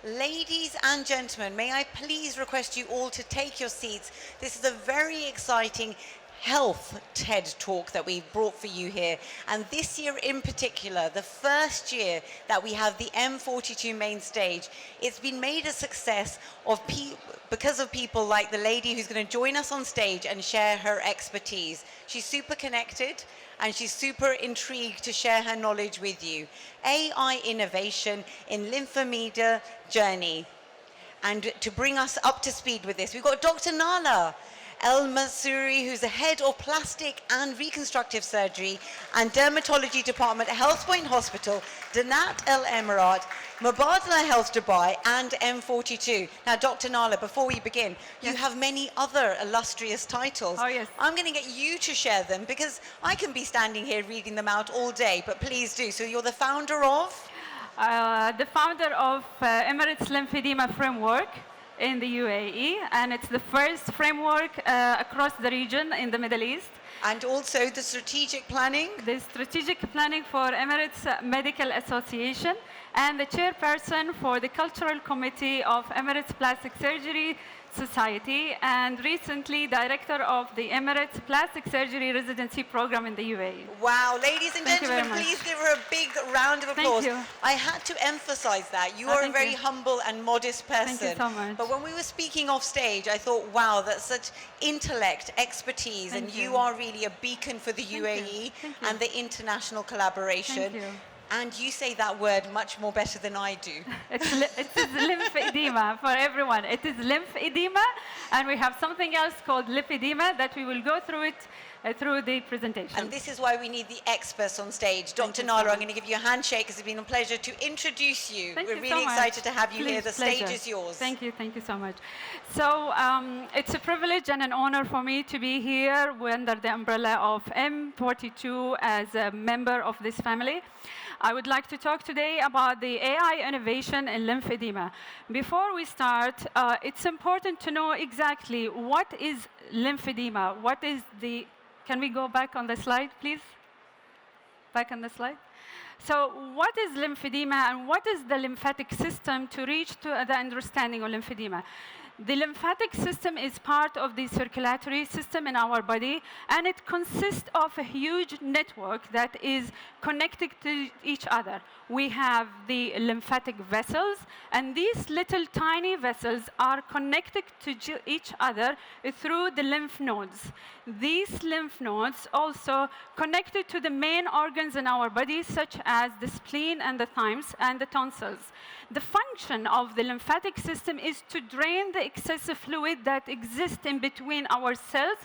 Ladies and gentlemen, may I please request you all to take your seats. This is a very exciting health TED Talk that we've brought for you here. And this year in particular, the first year that we have the M42 main stage, it's been made a success because of people like the lady who's going to join us on stage and share her expertise. She's super connected and she's super intrigued to share her knowledge with you. AI innovation in Lymphoedema journey. And to bring us up to speed with this, we've got Dr. Nala El-Masuri, who's the head of plastic and reconstructive surgery and dermatology department at HealthPoint Hospital, Danat El Emirat, Mubadala Health Dubai, and M42. Now, Dr. Nala, before we begin, you have many other illustrious titles. Oh, yes. I'm going to get you to share them because I can be standing here reading them out all day, but please do. So you're the founder of? The founder of Emirates Lymphoedema Framework in the UAE, and it's the first framework across the region in the Middle East. And also the strategic planning? The strategic planning for Emirates Medical Association, and the chairperson for the cultural committee of Emirates Plastic Surgery Society, and recently director of the Emirates Plastic Surgery Residency Program in the UAE. Wow, ladies and gentlemen, please give her a big round of applause. Thank you. I had to emphasize that. You are a very humble and modest person. Thank you so much. But when we were speaking off stage, I thought, wow, that's such intellect, expertise, and you are really a beacon for the UAE and the international collaboration. Thank you. And you say that word much more better than I do. It is lymphedema for everyone. It is lymphedema, and we have something else called lipedema that we will go through it through the presentation. And this is why we need the experts on stage. Dr. Nala, I'm going to give you a handshake because it's been a pleasure to introduce you. We're really excited to have you here. The stage is yours. Thank you so much. So it's a privilege and an honor for me to be here under the umbrella of M42 as a member of this family. I would like to talk today about the AI innovation in lymphedema. Before we start, it's important to know exactly what is lymphedema. What is the... Can we go back on the slide, please? Back on the slide. So what is lymphedema and what is the lymphatic system to reach to the understanding of lymphedema? The lymphatic system is part of the circulatory system in our body, and it consists of a huge network that is connected to each other. We have the lymphatic vessels, and these little tiny vessels are connected to each other through the lymph nodes. These lymph nodes also connected to the main organs in our body, such as the spleen and the thymus and the tonsils. The function of the lymphatic system is to drain the excessive fluid that exists in between our cells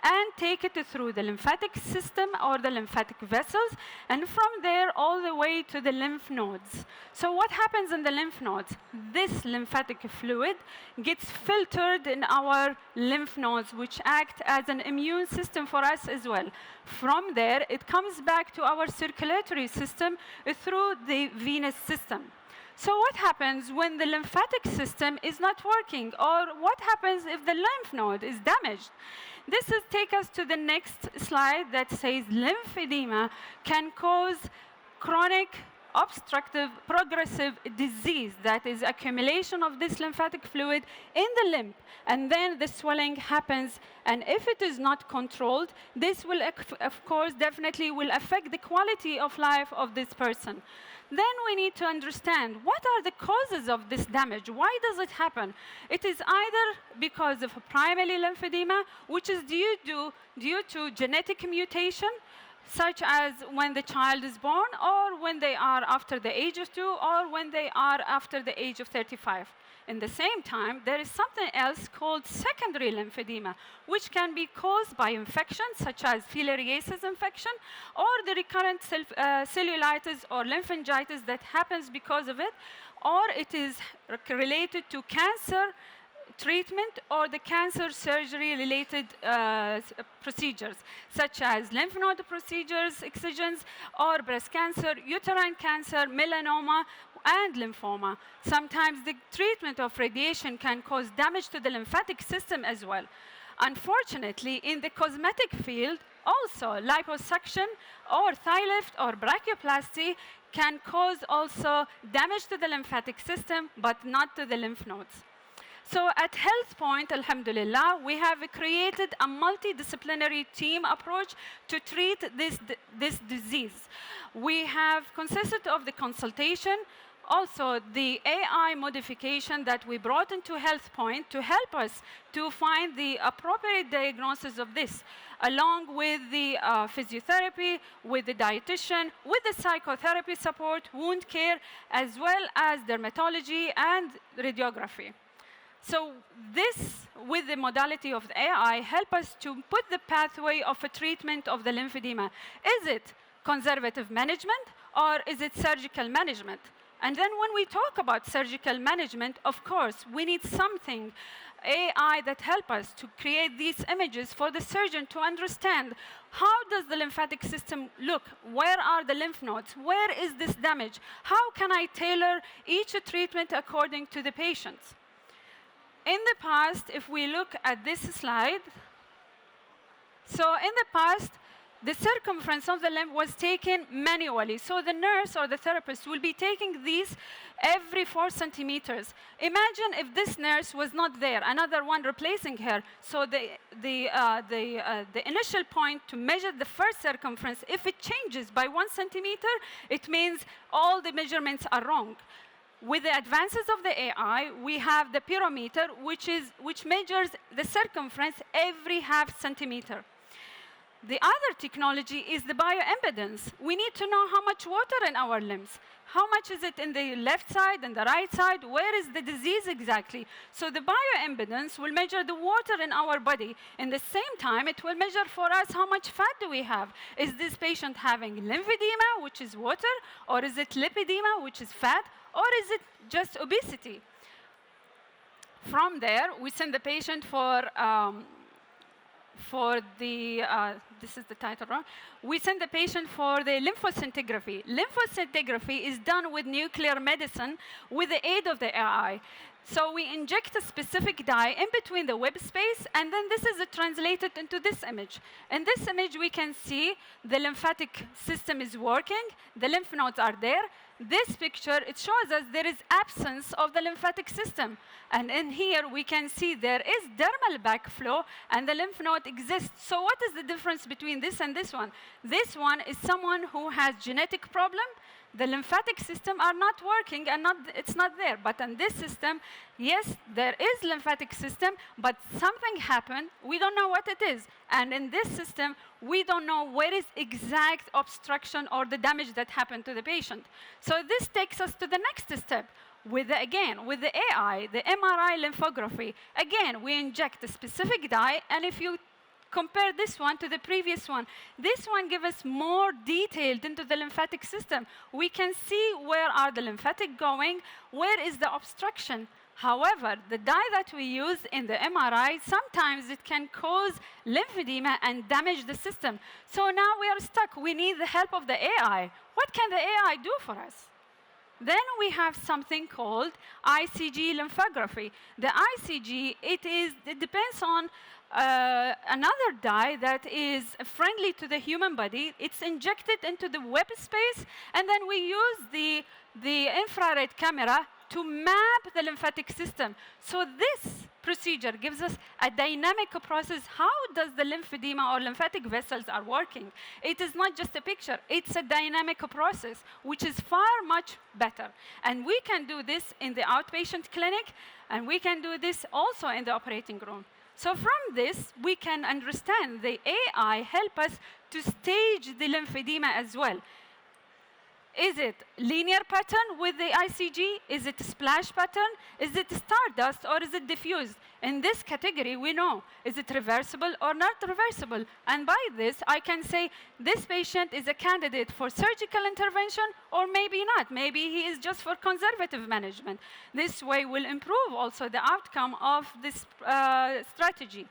and take it through the lymphatic system or the lymphatic vessels, and from there all the way to the lymph nodes. So what happens in the lymph nodes? This lymphatic fluid gets filtered in our lymph nodes, which act as an immune system for us as well. From there, it comes back to our circulatory system through the venous system. So what happens when the lymphatic system is not working, or what happens if the lymph node is damaged? This is take us to the next slide that says lymphedema can cause chronic obstructive progressive disease, that is accumulation of this lymphatic fluid in the lymph, and then the swelling happens, and if it is not controlled, this will of course definitely will affect the quality of life of this person. Then we need to understand what are the causes of this damage. Why does it happen? It is either because of primary lymphedema, which is due to genetic mutation, such as when the child is born, or when they are after the age of 2, or when they are after the age of 35. In the same time, there is something else called secondary lymphedema, which can be caused by infections such as filariasis infection, or the recurrent cellulitis or lymphangitis that happens because of it, or it is related to cancer treatment or the cancer surgery related procedures, such as lymph node procedures, excisions, or breast cancer, uterine cancer, melanoma, and lymphoma. Sometimes the treatment of radiation can cause damage to the lymphatic system as well. Unfortunately, in the cosmetic field, Also, liposuction or thigh lift or brachioplasty can cause also damage to the lymphatic system, but not to the lymph nodes. So at HealthPoint, alhamdulillah, we have created a multidisciplinary team approach to treat this disease. We have consisted of the consultation, also the AI modification that we brought into HealthPoint to help us to find the appropriate diagnosis of this, along with the physiotherapy, with the dietitian, with the psychotherapy support, wound care, as well as dermatology and radiography. So this, with the modality of the AI, help us to put the pathway of a treatment of the lymphedema. Is it conservative management or is it surgical management? And then when we talk about surgical management, of course, we need something, AI, that help us to create these images for the surgeon to understand how does the lymphatic system look? Where are the lymph nodes? Where is this damage? How can I tailor each treatment according to the patient? In the past, if we look at this slide, so in the past, the circumference of the limb was taken manually. So the nurse or the therapist will be taking these every 4 centimeters. Imagine if this nurse was not there, another one replacing her. So the initial point to measure the first circumference, if it changes by 1 centimeter, it means all the measurements are wrong. With the advances of the AI, we have the pyrometer, which measures the circumference every half centimeter. The other technology is the bioimpedance. We need to know how much water in our limbs. How much is it in the left side and the right side? Where is the disease exactly? So the bioimpedance will measure the water in our body. In the same time, it will measure for us how much fat do we have. Is this patient having lymphedema, which is water, or is it lipedema, which is fat, or is it just obesity? From there, we send the patient for the, this is the title wrong. We send the patient for the lymphoscintigraphy. Lymphoscintigraphy is done with nuclear medicine with the aid of the AI. So we inject a specific dye in between the web space, and then this is translated into this image. In this image, we can see the lymphatic system is working, the lymph nodes are there. This picture, it shows us there is absence of the lymphatic system. And in here, we can see there is dermal backflow, and the lymph node exists. So what is the difference between this and this one? This one is someone who has genetic problem. The lymphatic system are not working, and it's not there. But in this system, yes, there is lymphatic system, but something happened. We don't know what it is. And in this system, we don't know where is exact obstruction or the damage that happened to the patient. So this takes us to the next step. With the AI, the MRI lymphography, again, we inject a specific dye, and if you compare this one to the previous one, this one gives us more detailed into the lymphatic system. We can see where are the lymphatic going, where is the obstruction. However, the dye that we use in the MRI, sometimes it can cause lymphedema and damage the system. So now we are stuck. We need the help of the AI. What can the AI do for us? Then we have something called ICG lymphography. The ICG, it depends on another dye that is friendly to the human body. It's injected into the web space, and then we use the infrared camera to map the lymphatic system. So this procedure gives us a dynamic process. How does the lymphedema or lymphatic vessels are working? It is not just a picture. It's a dynamic process, which is far much better. And we can do this in the outpatient clinic, and we can do this also in the operating room. So from this, we can understand the AI help us to stage the lymphedema as well. Is it linear pattern with the ICG? Is it splash pattern? Is it stardust or is it diffused? In this category, we know, is it reversible or not reversible? And by this, I can say this patient is a candidate for surgical intervention or maybe not. Maybe he is just for conservative management. This way will improve also the outcome of this strategy.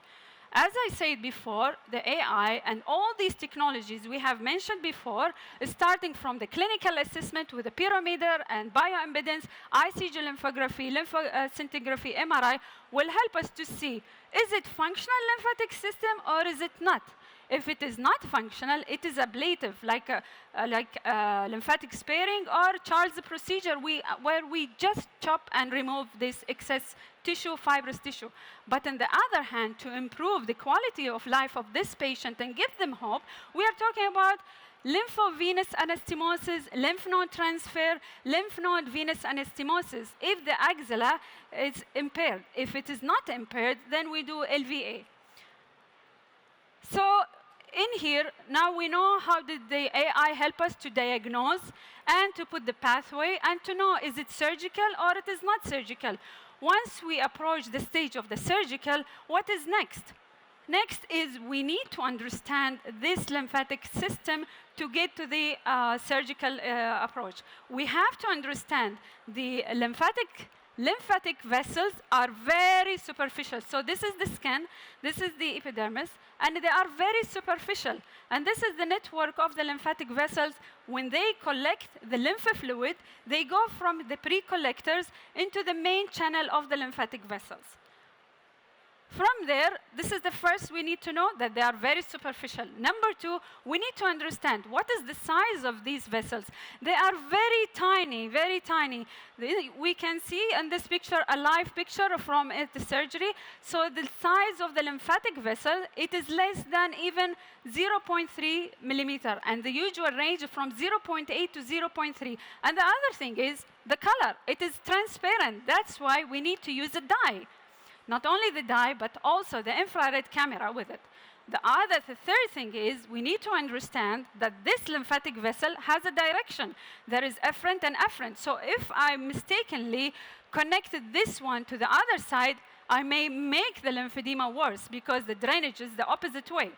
As I said before, the AI and all these technologies we have mentioned before, starting from the clinical assessment with the pyrometer and bioimpedance, ICG lymphography, lymphoscintigraphy, MRI, will help us to see, is it functional lymphatic system or is it not? If it is not functional, it is ablative, like lymphatic sparing or Charles procedure, where we just chop and remove this excess tissue, fibrous tissue. But on the other hand, to improve the quality of life of this patient and give them hope, we are talking about lymphovenous anastomosis, lymph node transfer, lymph node venous anastomosis, if the axilla is impaired. If it is not impaired, then we do LVA. So in here, now we know how did the AI help us to diagnose and to put the pathway and to know is it surgical or it is not surgical. Once we approach the stage of the surgical, what is next? Next is we need to understand this lymphatic system to get to the surgical approach. We have to understand the lymphatic vessels are very superficial. So this is the skin, this is the epidermis, and they are very superficial. And this is the network of the lymphatic vessels. When they collect the lymph fluid, they go from the pre-collectors into the main channel of the lymphatic vessels. From there, this is the first we need to know, that they are very superficial. Number two, we need to understand what is the size of these vessels. They are very tiny, very tiny. We can see in this picture a live picture from the surgery. So the size of the lymphatic vessel, it is less than even 0.3 millimeter, and the usual range from 0.8 to 0.3. And the other thing is the color. It is transparent. That's why we need to use a dye. Not only the dye, but also the infrared camera with it. The third thing is we need to understand that this lymphatic vessel has a direction. There is efferent and efferent. So if I mistakenly connected this one to the other side, I may make the lymphedema worse because the drainage is the opposite way.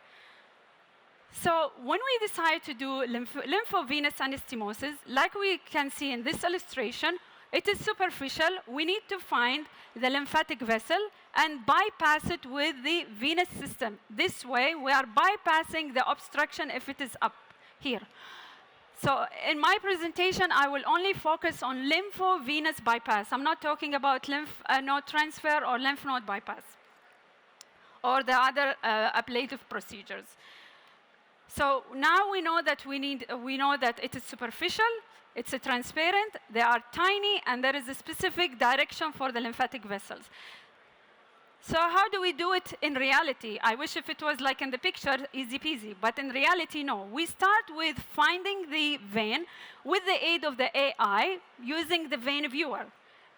So when we decide to do lymphovenous anastomosis, like we can see in this illustration, it is superficial. We need to find the lymphatic vessel and bypass it with the venous system. This way, we are bypassing the obstruction if it is up here. So in my presentation, I will only focus on lymphovenous bypass. I'm not talking about lymph node transfer or lymph node bypass or the other ablative procedures. So now we know that it is superficial. It's transparent, they are tiny, and there is a specific direction for the lymphatic vessels. So how do we do it in reality? I wish if it was like in the picture, easy peasy, but in reality, no. We start with finding the vein with the aid of the AI using the vein viewer.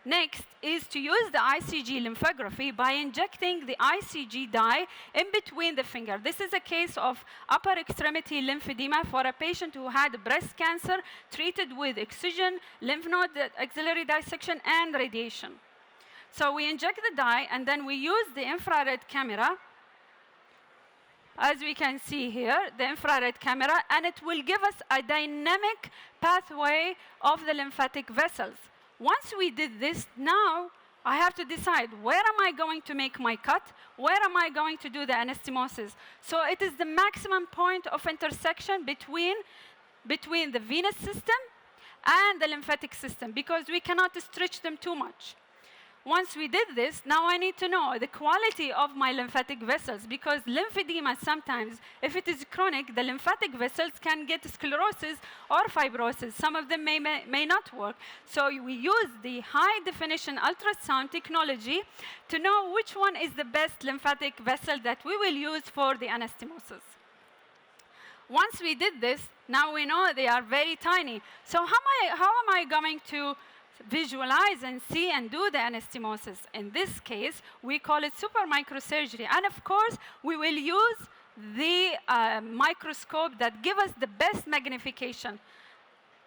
Next is to use the ICG lymphography by injecting the ICG dye in between the finger. This is a case of upper extremity lymphedema for a patient who had breast cancer treated with excision, lymph node axillary dissection, and radiation. So we inject the dye, and then we use the infrared camera, as we can see here, the infrared camera, and it will give us a dynamic pathway of the lymphatic vessels. Once we did this, now I have to decide where am I going to make my cut, where am I going to do the anastomosis. So it is the maximum point of intersection between the venous system and the lymphatic system, because we cannot stretch them too much. Once we did this, now I need to know the quality of my lymphatic vessels, because lymphedema sometimes, if it is chronic, the lymphatic vessels can get sclerosis or fibrosis. Some of them may not work. So we use the high-definition ultrasound technology to know which one is the best lymphatic vessel that we will use for the anastomosis. Once we did this, now we know they are very tiny. So how am I going to visualize and see and do the anastomosis? In this case, we call it super microsurgery. And of course, we will use the microscope that gives us the best magnification.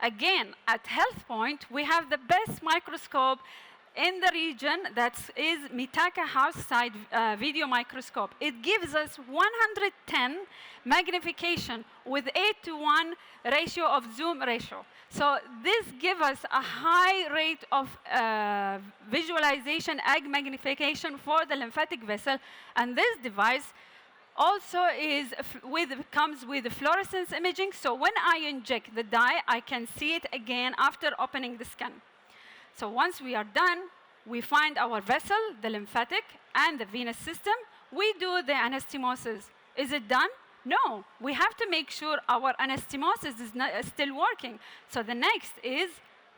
Again, at Health Point, we have the best microscope in the region, that is Mitaka house-side video microscope. It gives us 110 magnification with 8:1 ratio of zoom ratio. So this gives us a high rate of visualization, ag magnification for the lymphatic vessel. And this device also comes with fluorescence imaging. So when I inject the dye, I can see it again after opening the skin. So once we are done, we find our vessel, the lymphatic, and the venous system. We do the anastomosis. Is it done? No, we have to make sure our anastomosis is still working. So the next is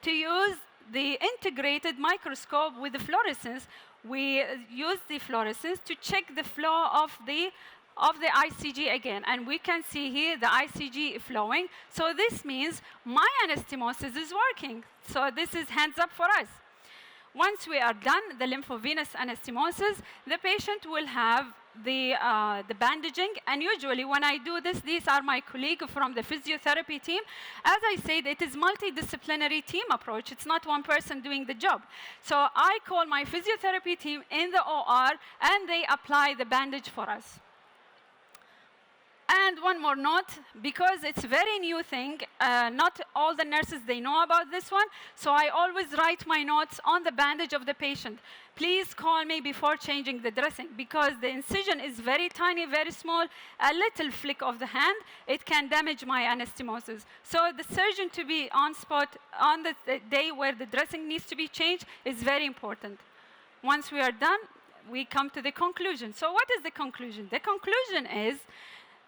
to use the integrated microscope with the fluorescence. We use the fluorescence to check the flow of the ICG again. And we can see here the ICG flowing. So this means my anastomosis is working. So this is hands up for us. Once we are done the lymphovenous anastomosis, the patient will have the bandaging. And usually when I do this, these are my colleagues from the physiotherapy team. As I said, it is multidisciplinary team approach. It's not one person doing the job. So I call my physiotherapy team in the OR, and they apply the bandage for us. And one more note, because it's a very new thing, not all the nurses, they know about this one, so I always write my notes on the bandage of the patient. Please call me before changing the dressing, because the incision is very tiny, very small, a little flick of the hand, it can damage my anastomosis. So the surgeon to be on spot on the day where the dressing needs to be changed is very important. Once we are done, we come to the conclusion. So what is the conclusion? The conclusion is,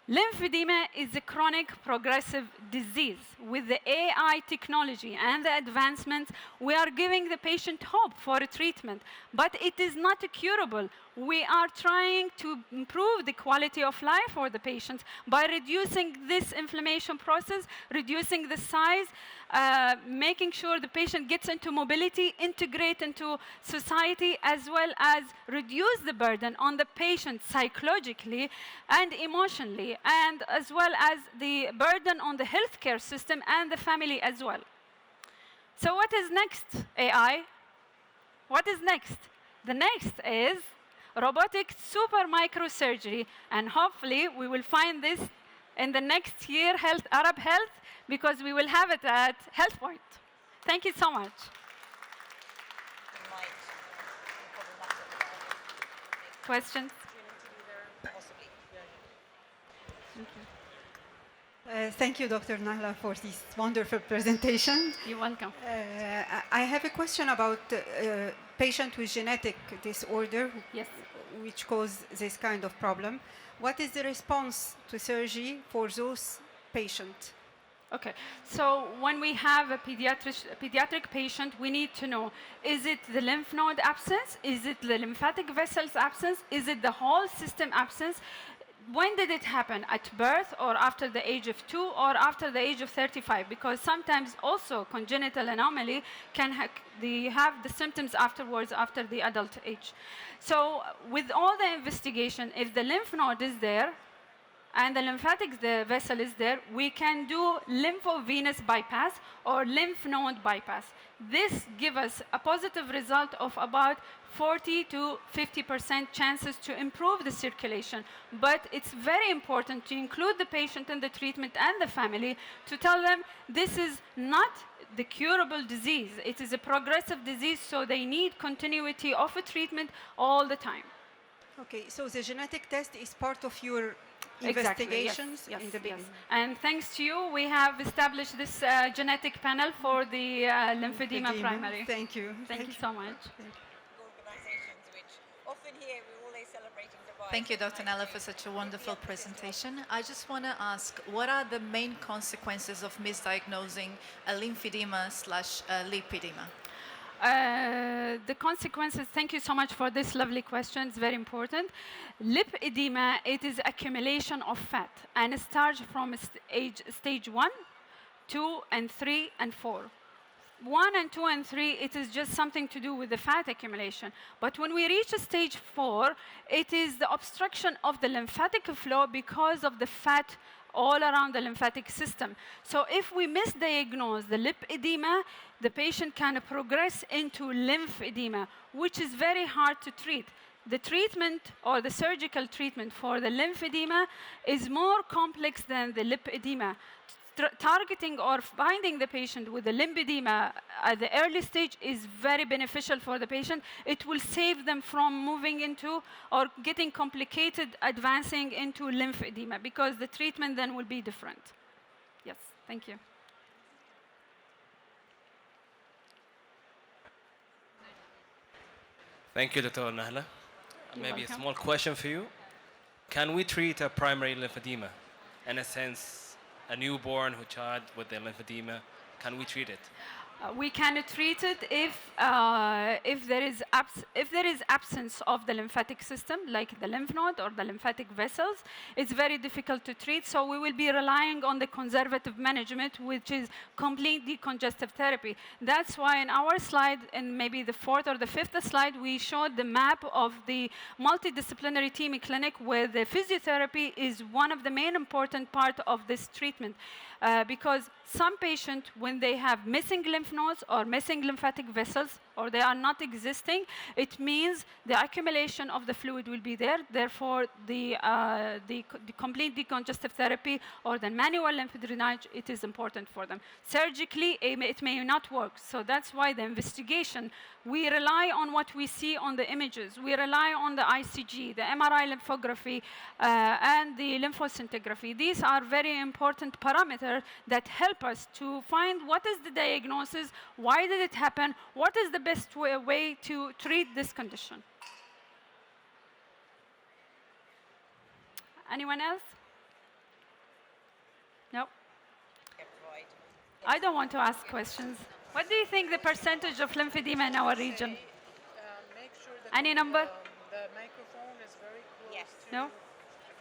lymphedema is a chronic progressive disease. With the AI technology and the advancements, we are giving the patient hope for a treatment, but it is not curable. We are trying to improve the quality of life for the patients by reducing this inflammation process, reducing the size, making sure the patient gets into mobility, integrate into society, as well as reduce the burden on the patient psychologically and emotionally, and as well as the burden on the healthcare system and the family as well. So what is next, AI? What is next? The next is robotic super microsurgery, and hopefully we will find this in the next year, Arab Health, because we will have it at Health Point. Thank you so much. Questions? Thank you, Dr. Nahla, for this wonderful presentation. You're welcome. I have a question about patient with genetic disorder, Yes. which cause this kind of problem. What is the response to surgery for those patients? Okay, so when we have a pediatric patient, we need to know, is it the lymph node absence? Is it the lymphatic vessels absence? Is it the whole system absence? When did it happen? At birth, or after the age of 2, or after the age of 35? Because sometimes also congenital anomaly can have the symptoms afterwards, after the adult age. So with all the investigation, if the lymph node is there, and the lymphatic vessel is there, we can do lymphovenous bypass or lymph node bypass. This gives us a positive result of about 40 to 50% chances to improve the circulation. But it's very important to include the patient in the treatment and the family to tell them this is not the curable disease. It is a progressive disease, so they need continuity of a treatment all the time. Okay, so the genetic test is part of your Exactly, investigations yes, in the beginning. yes. And thanks to you, we have established this genetic panel for the lymphedema primary. Thank you. Thank you so much. Organizations which often here we're always celebrating the rise. Thank you, Dr. Nahla, for such a wonderful presentation. I just want to ask, what are the main consequences of misdiagnosing a lymphedema/lipedema? The consequences, thank you so much for this lovely question, it's very important. Lipedema, it is accumulation of fat, and it starts from stage 1, 2, and 3, and 4. 1 and 2 and 3, it is just something to do with the fat accumulation. But when we reach stage 4, it is the obstruction of the lymphatic flow because of the fat all around the lymphatic system. So if we misdiagnose the lipedema, the patient can progress into lymphedema, which is very hard to treat. The treatment or the surgical treatment for the lymphedema is more complex than the lipedema. Targeting or finding the patient with the lymphedema at the early stage is very beneficial for the patient. It will save them from moving into or getting complicated, advancing into lymphedema, because the treatment then will be different. Yes, thank you. Thank you, Dr. Nahla. You're Maybe welcome. a small question for you. Can we treat a primary lymphedema in a sense, a newborn who child with the lymphedema, can we treat it? We can treat it if there is absence of the lymphatic system, like the lymph node or the lymphatic vessels. It's very difficult to treat, so we will be relying on the conservative management, which is complete decongestive therapy. That's why in our slide, in maybe the fourth or the fifth slide, we showed the map of the multidisciplinary team clinic, where the physiotherapy is one of the main important part of this treatment. Because some patients, when they have missing lymph nodes or missing lymphatic vessels, or they are not existing, it means the accumulation of the fluid will be there. Therefore, the complete decongestive therapy or the manual lymph drainage, it is important for them. Surgically, it may not work. So that's why the investigation, we rely on what we see on the images. We rely on the ICG, the MRI lymphography, and the lymphoscintigraphy. These are very important parameters that help us to find what is the diagnosis, why did it happen, what is the best way to treat this condition. Anyone else? No? I don't want to ask questions. What do you think the percentage of lymphedema in our region? Make sure that Any number? the microphone is very close to No?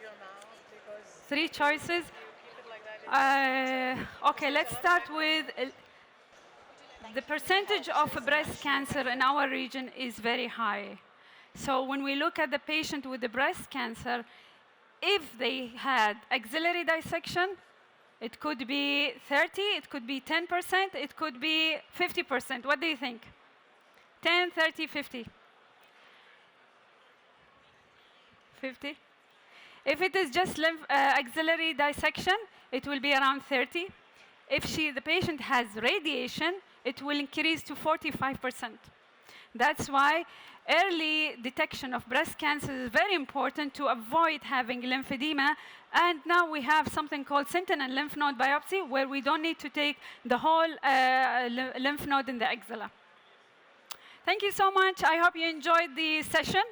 your mouth, because 3 choices. keep it like that. Okay, let's start with the percentage of breast cancer in our region is very high. So when we look at the patient with the breast cancer, if they had axillary dissection, it could be 30, it could be 10%, it could be 50%. What do you think? 10, 30, 50? 50? If it is just axillary dissection, it will be around 30. If the patient has radiation, it will increase to 45%. That's why early detection of breast cancer is very important to avoid having lymphedema. And now we have something called sentinel lymph node biopsy, where we don't need to take the whole lymph node in the axilla. Thank you so much. I hope you enjoyed the session.